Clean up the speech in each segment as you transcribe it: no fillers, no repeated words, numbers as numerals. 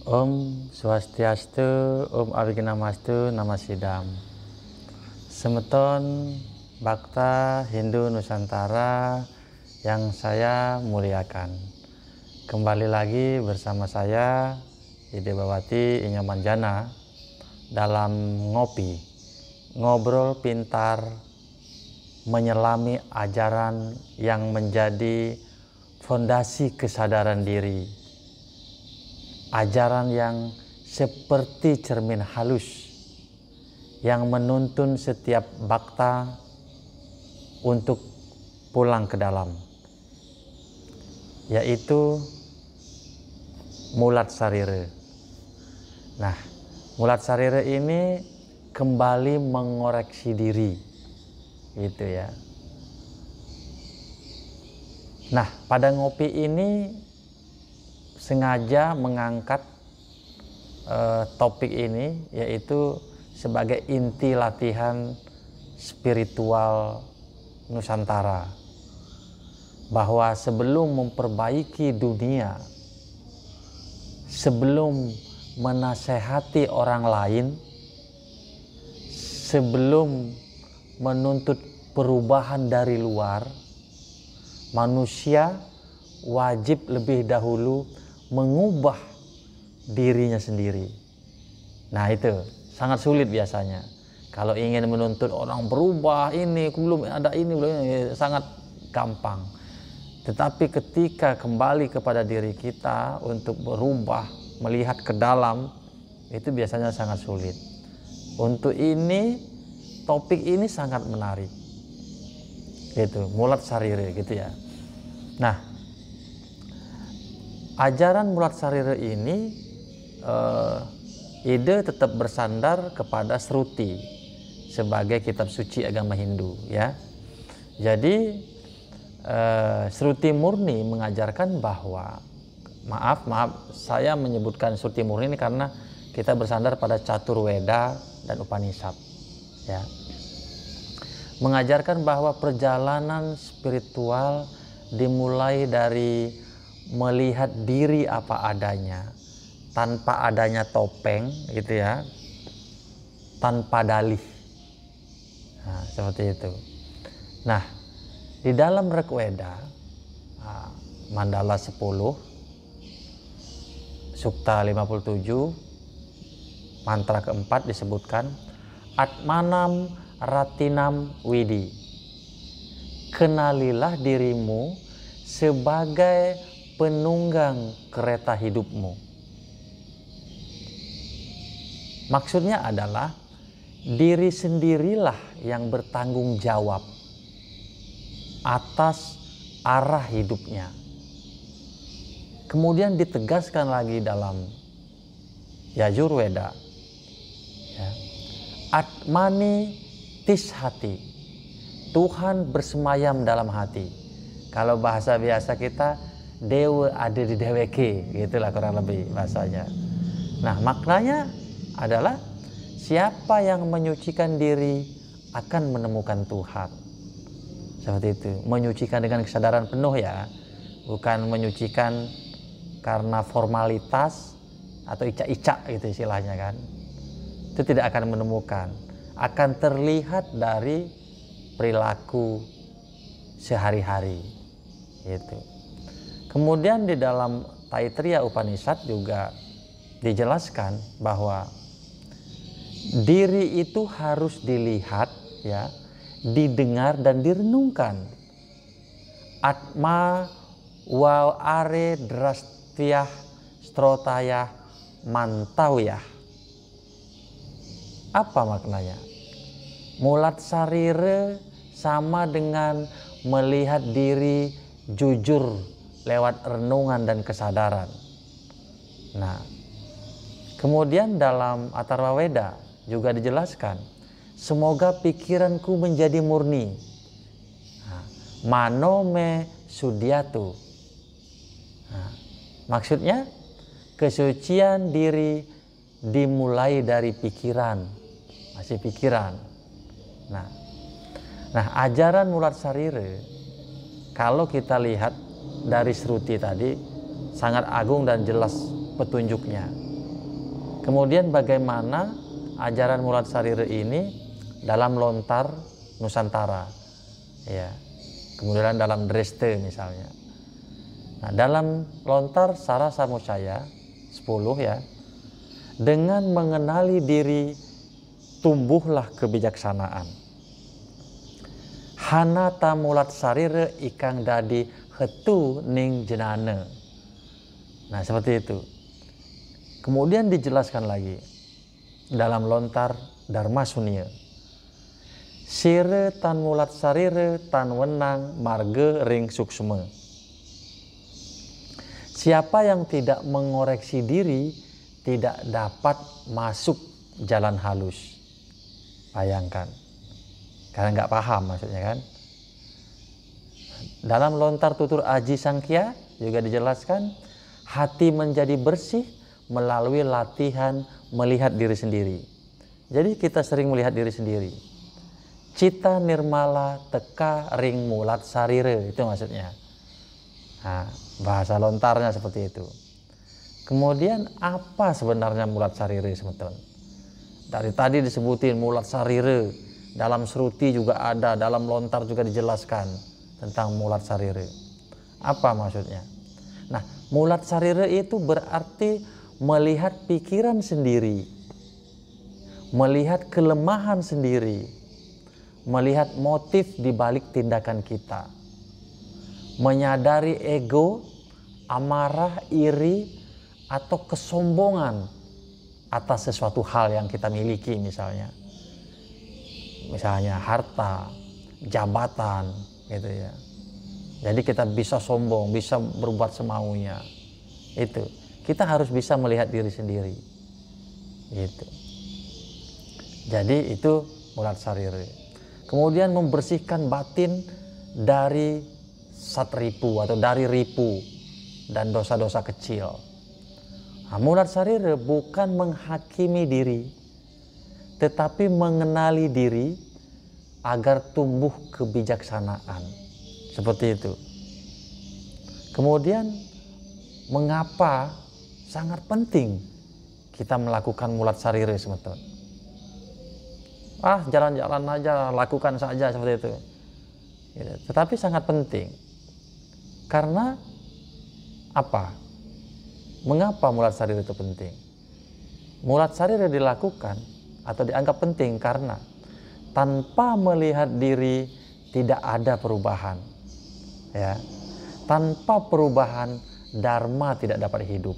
Om Swastiastu, Om Abhijnanastu, Namasidam. Semeton Bhakta Hindu Nusantara yang saya muliakan. Kembali lagi bersama saya Ide Bawati Inyomanjana dalam ngobrol pintar menyelami ajaran yang menjadi fondasi kesadaran diri. Ajaran yang seperti cermin halus yang menuntun setiap bhakta untuk pulang ke dalam, yaitu Mulat Sarira. Nah, Mulat Sarira ini kembali mengoreksi diri, gitu ya. Nah, pada ngopi ini sengaja mengangkat topik ini, yaitu sebagai inti latihan spiritual Nusantara, bahwa sebelum memperbaiki dunia, sebelum menasehati orang lain, sebelum menuntut perubahan dari luar, manusia wajib lebih dahulu mengubah dirinya sendiri. Nah, itu sangat sulit biasanya. Kalau ingin menuntut orang berubah, ini belum ada ini, sangat gampang. Tetapi ketika kembali kepada diri kita untuk berubah, melihat ke dalam, itu biasanya sangat sulit. Untuk ini, topik ini sangat menarik. Gitu, Mulat Sarira gitu ya. Nah, ajaran Mulat Sarira ini Ide tetap bersandar kepada Sruti sebagai kitab suci agama Hindu ya. Jadi Sruti murni mengajarkan bahwa maaf saya menyebutkan Sruti murni ini karena kita bersandar pada Caturveda dan Upanishad ya. Mengajarkan bahwa perjalanan spiritual dimulai dari melihat diri apa adanya, tanpa adanya topeng gitu ya, tanpa dalih. Nah, seperti itu. Nah, di dalam Rigveda Mandala 10 Sukta 57 mantra keempat disebutkan Atmanam Ratinam Widi. Kenalilah dirimu sebagai penunggang kereta hidupmu. Maksudnya adalah diri sendirilah yang bertanggung jawab atas arah hidupnya. Kemudian ditegaskan lagi dalam Yajurveda ya, Atmani Tishati, Tuhan bersemayam dalam hati. Kalau bahasa biasa kita, Dewa ada di deweke, gitulah kurang lebih bahasanya. Nah, maknanya adalah siapa yang menyucikan diri akan menemukan Tuhan. Seperti itu, menyucikan dengan kesadaran penuh ya, bukan menyucikan karena formalitas atau icak-icak gitu istilahnya kan. Itu tidak akan menemukan, akan terlihat dari perilaku sehari-hari gitu. Kemudian di dalam Taittiriya Upanishad juga dijelaskan bahwa diri itu harus dilihat ya, didengar dan direnungkan. Atma wa are drastyah strotayah mantawyah. Apa maknanya? Mulat Sarira sama dengan melihat diri jujur lewat renungan dan kesadaran. Nah, kemudian dalam Atharvaveda juga dijelaskan, semoga pikiranku menjadi murni. Nah, manome sudyatu. Nah, maksudnya kesucian diri dimulai dari pikiran, masih pikiran. Nah, ajaran Mulat Sarira kalau kita lihat dari Sruti tadi sangat agung dan jelas petunjuknya. Kemudian bagaimana ajaran Mulat Sarire ini dalam lontar Nusantara, ya. Kemudian dalam Dresde misalnya. Nah, dalam lontar Sara Samusaya 10 ya, dengan mengenali diri tumbuhlah kebijaksanaan. Hanata Mulat Sarire ikang dadi hetu ning jenane. Nah, seperti itu. Kemudian dijelaskan lagi dalam lontar Dharma Sunya. Sire tan mulat sarire tan wenang marge ring suksma. Siapa yang tidak mengoreksi diri tidak dapat masuk jalan halus. Bayangkan, karena nggak paham maksudnya kan. Dalam lontar tutur Aji Sangkya juga dijelaskan hati menjadi bersih melalui latihan melihat diri sendiri. Jadi kita sering melihat diri sendiri. Cita nirmala teka ring mulat sarire, itu maksudnya. Nah, bahasa lontarnya seperti itu. Kemudian apa sebenarnya mulat sarire sebetulnya? Dari tadi disebutin mulat sarire, dalam Sruti juga ada, dalam lontar juga dijelaskan tentang mulat sarire. Apa maksudnya? Nah, mulat sarire itu berarti melihat pikiran sendiri, melihat kelemahan sendiri, melihat motif di balik tindakan kita, menyadari ego, amarah, iri, atau kesombongan atas sesuatu hal yang kita miliki, misalnya harta, jabatan, gitu ya. Jadi kita bisa sombong, bisa berbuat semaunya. Itu kita harus bisa melihat diri sendiri, gitu. Jadi itu mulat sarire. Kemudian membersihkan batin dari satripu atau dari ripu dan dosa-dosa kecil. Nah, mulat sarire bukan menghakimi diri, tetapi mengenali diri agar tumbuh kebijaksanaan. Seperti itu. Kemudian mengapa sangat penting kita melakukan mulat sarire sebetulnya? Jalan-jalan aja, lakukan saja seperti itu. Tetapi sangat penting. Karena apa? Mengapa mulat sarire itu penting? Mulat sarire dilakukan atau dianggap penting karena tanpa melihat diri tidak ada perubahan. Ya. Tanpa perubahan, dharma tidak dapat hidup.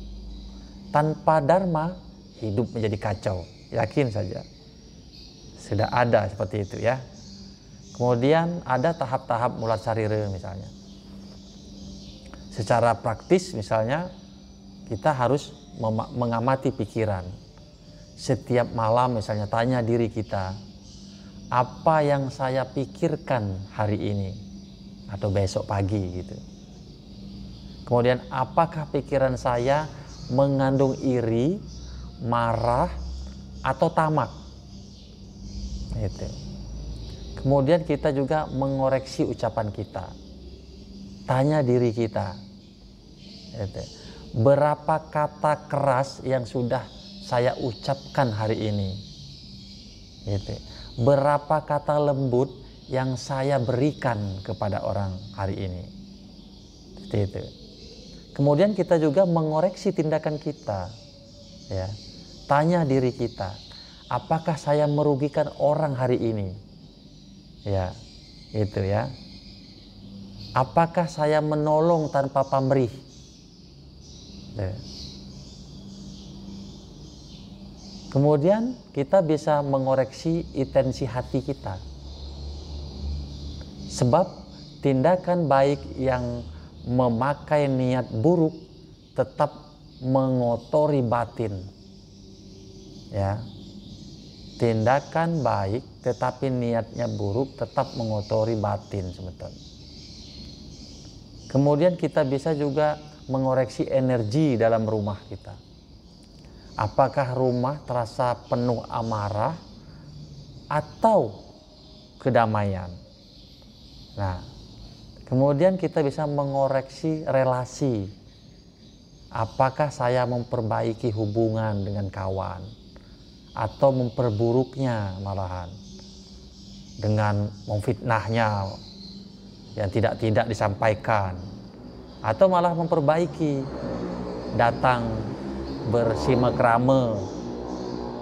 Tanpa dharma, hidup menjadi kacau. Yakin saja. Sudah ada seperti itu ya. Kemudian ada tahap-tahap mulat sarire misalnya. Secara praktis misalnya kita harus mengamati pikiran. Setiap malam misalnya tanya diri kita, apa yang saya pikirkan hari ini atau besok pagi gitu. Kemudian apakah pikiran saya mengandung iri, marah, atau tamak? Itu. Kemudian kita juga mengoreksi ucapan kita. Tanya diri kita. Itu. Berapa kata keras yang sudah saya ucapkan hari ini? Itu. Berapa kata lembut yang saya berikan kepada orang hari ini? Seperti itu. Kemudian kita juga mengoreksi tindakan kita. Ya. Tanya diri kita. Apakah saya merugikan orang hari ini? Ya, itu ya. Apakah saya menolong tanpa pamrih? Ya. Kemudian kita bisa mengoreksi intensi hati kita. Sebab tindakan baik yang memakai niat buruk tetap mengotori batin. Ya. Tindakan baik tetapi niatnya buruk tetap mengotori batin sebetulnya. Kemudian kita bisa juga mengoreksi energi dalam rumah kita. Apakah rumah terasa penuh amarah atau kedamaian? Nah, kemudian kita bisa mengoreksi relasi. Apakah saya memperbaiki hubungan dengan kawan atau memperburuknya malahan dengan memfitnahnya yang tidak disampaikan, atau malah memperbaiki, datang bersimakrame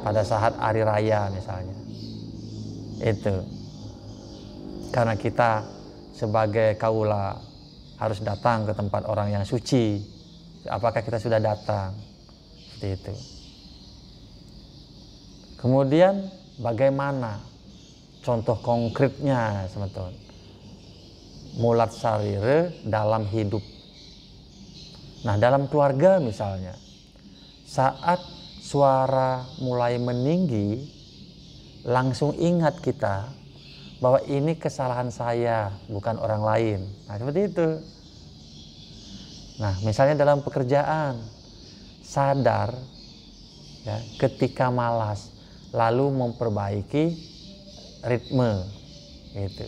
pada saat hari raya misalnya. Itu karena kita sebagai kaula harus datang ke tempat orang yang suci. Apakah kita sudah datang? Seperti itu. Kemudian bagaimana contoh konkretnya, teman-teman? Mulat sarire dalam hidup. Nah, dalam keluarga misalnya, saat suara mulai meninggi, langsung ingat kita bahwa ini kesalahan saya, bukan orang lain. Nah, seperti itu. Nah, misalnya dalam pekerjaan, sadar ya, ketika malas, lalu memperbaiki ritme, gitu.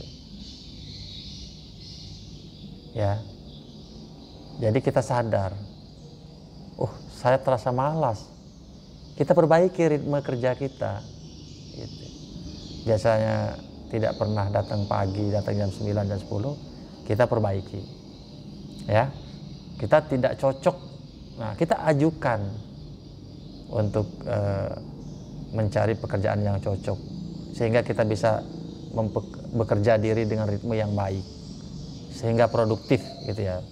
Ya, jadi kita sadar, saya terasa malas. Kita perbaiki ritme kerja kita. Gitu. Biasanya tidak pernah datang pagi, datang jam 9 dan 10, kita perbaiki. Ya. Kita tidak cocok, nah kita ajukan untuk mencari pekerjaan yang cocok, sehingga kita bisa bekerja diri dengan ritme yang baik, sehingga produktif gitu ya.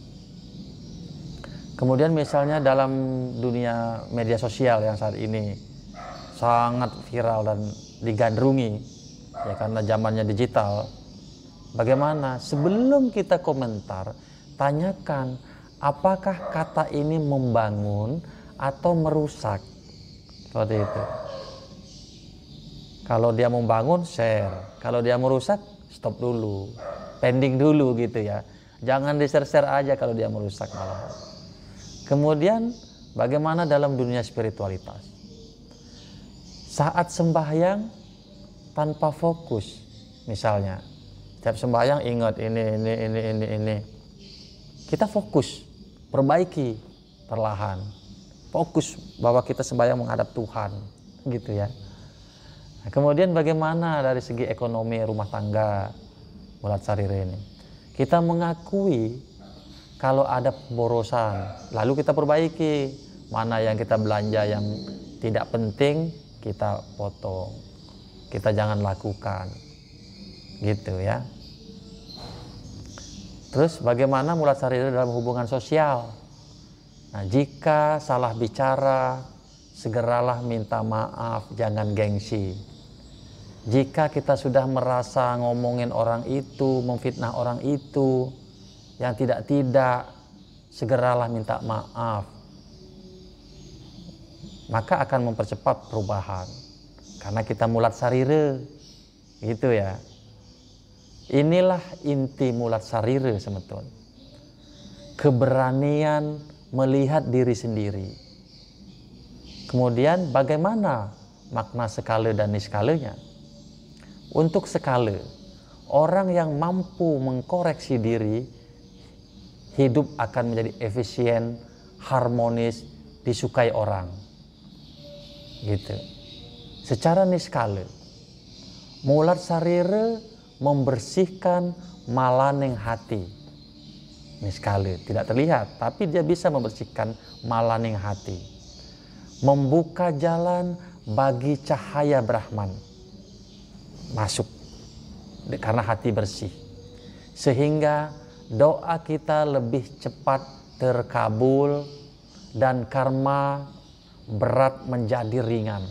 Kemudian misalnya dalam dunia media sosial yang saat ini sangat viral dan digandrungi ya, karena zamannya digital, bagaimana sebelum kita komentar, tanyakan apakah kata ini membangun atau merusak. Seperti itu. Kalau dia membangun, share. Kalau dia merusak, stop dulu. Pending dulu gitu ya. Jangan di-share aja kalau dia merusak malah. Kemudian bagaimana dalam dunia spiritualitas? Saat sembahyang tanpa fokus. Misalnya, setiap sembahyang ingat ini. Kita fokus. Perbaiki perlahan, fokus bahwa kita sembahyang menghadap Tuhan, gitu ya. Nah, kemudian bagaimana dari segi ekonomi rumah tangga mulat sarire ini? Kita mengakui kalau ada pemborosan, lalu kita perbaiki. Mana yang kita belanja yang tidak penting, kita potong. Kita jangan lakukan, gitu ya. Terus bagaimana mulat sarire dalam hubungan sosial? Nah, jika salah bicara, segeralah minta maaf, jangan gengsi. Jika kita sudah merasa ngomongin orang itu, memfitnah orang itu, yang tidak-tidak, segeralah minta maaf. Maka akan mempercepat perubahan. Karena kita mulat sarire, gitu ya. Inilah inti mulat sarire, semeton. Keberanian melihat diri sendiri. Kemudian bagaimana makna sekale dan niskalenya? Untuk sekale, orang yang mampu mengkoreksi diri, hidup akan menjadi efisien, harmonis, disukai orang. Gitu. Secara niskale, mulat sarire membersihkan malaning hati. Niskale tidak terlihat, tapi dia bisa membersihkan malaning hati. Membuka jalan bagi cahaya Brahman masuk karena hati bersih. Sehingga doa kita lebih cepat terkabul dan karma berat menjadi ringan.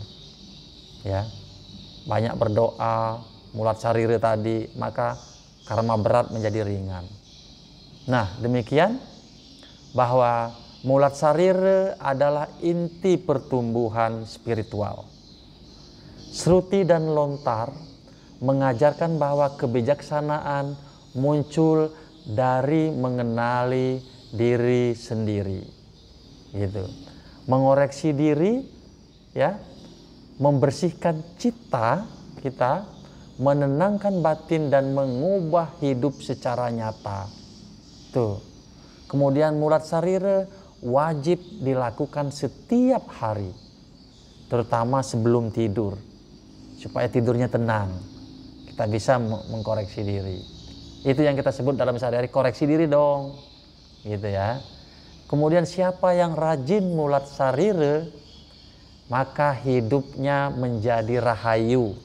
Ya. Banyak berdoa mulat sarire tadi, maka karma berat menjadi ringan. Nah, demikian bahwa mulat sarire adalah inti pertumbuhan spiritual. Sruti dan lontar mengajarkan bahwa kebijaksanaan muncul dari mengenali diri sendiri. Gitu. Mengoreksi diri, ya, membersihkan cita kita, menenangkan batin dan mengubah hidup secara nyata. Tuh. Kemudian mulat sarire wajib dilakukan setiap hari, terutama sebelum tidur, supaya tidurnya tenang. Kita bisa mengkoreksi diri. Itu yang kita sebut dalam sehari-hari, koreksi diri dong, gitu ya. Kemudian siapa yang rajin mulat sarire, maka hidupnya menjadi rahayu,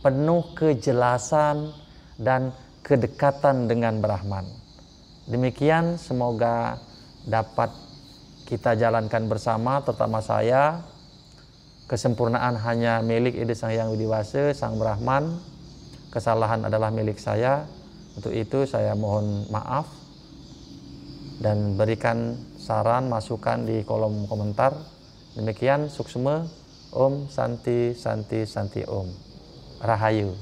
penuh kejelasan dan kedekatan dengan Brahman. Demikian, semoga dapat kita jalankan bersama, terutama saya. Kesempurnaan hanya milik Ida Sang Hyang Widiwasa, Sang Brahman. Kesalahan adalah milik saya. Untuk itu saya mohon maaf dan berikan saran, masukan di kolom komentar. Demikian, suksma. Om Santi Santi Santi Om. Rahayu.